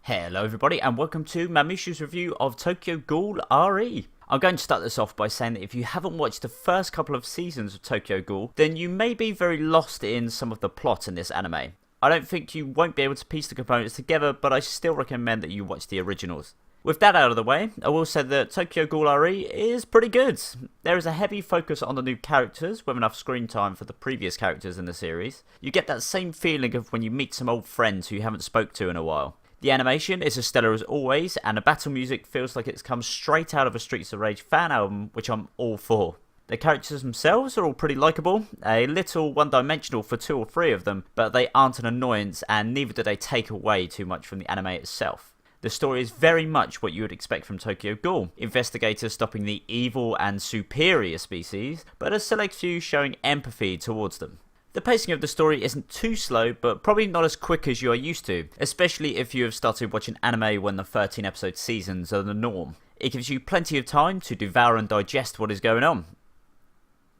Hello everybody and welcome to Mamushi's review of Tokyo Ghoul RE. I'm going to start this off by saying that if you haven't watched the first couple of seasons of Tokyo Ghoul, then you may be very lost in some of the plot in this anime. I don't think you won't be able to piece the components together, but I still recommend that you watch the originals. With that out of the way, I will say that Tokyo Ghoul RE is pretty good. There is a heavy focus on the new characters, with enough screen time for the previous characters in the series. You get that same feeling of when you meet some old friends who you haven't spoke to in a while. The animation is as stellar as always, and the battle music feels like it's come straight out of a Streets of Rage fan album, which I'm all for. The characters themselves are all pretty likeable, a little one-dimensional for 2 or 3 of them, but they aren't an annoyance and neither do they take away too much from the anime itself. The story is very much what you would expect from Tokyo Ghoul, investigators stopping the evil and superior species, but a select few showing empathy towards them. The pacing of the story isn't too slow, but probably not as quick as you are used to, especially if you have started watching anime when the 13 episode seasons are the norm. It gives you plenty of time to devour and digest what is going on.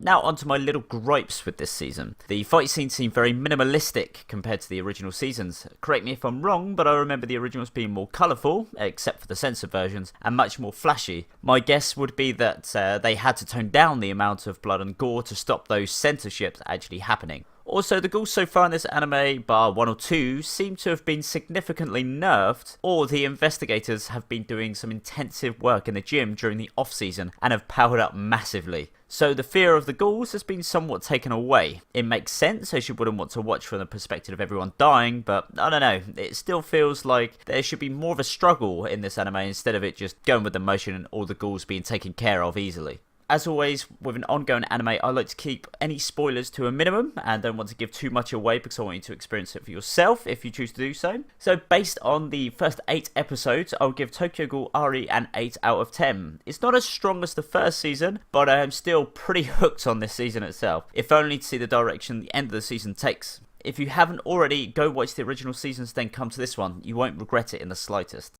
Now onto my little gripes with this season. The fight scenes seem very minimalistic compared to the original seasons. Correct me if I'm wrong, but I remember the originals being more colourful, except for the censored versions, and much more flashy. My guess would be that they had to tone down the amount of blood and gore to stop those censorships actually happening. Also, the ghouls so far in this anime, bar 1 or 2, seem to have been significantly nerfed, or the investigators have been doing some intensive work in the gym during the off-season and have powered up massively. So the fear of the ghouls has been somewhat taken away. It makes sense, as you wouldn't want to watch from the perspective of everyone dying, but I don't know, it still feels like there should be more of a struggle in this anime instead of it just going with the motion and all the ghouls being taken care of easily. As always, with an ongoing anime, I like to keep any spoilers to a minimum and don't want to give too much away because I want you to experience it for yourself if you choose to do so. So based on the first 8 episodes, I'll give Tokyo Ghoul RE an 8 out of 10. It's not as strong as the first season, but I am still pretty hooked on this season itself, if only to see the direction the end of the season takes. If you haven't already, go watch the original seasons, then come to this one. You won't regret it in the slightest.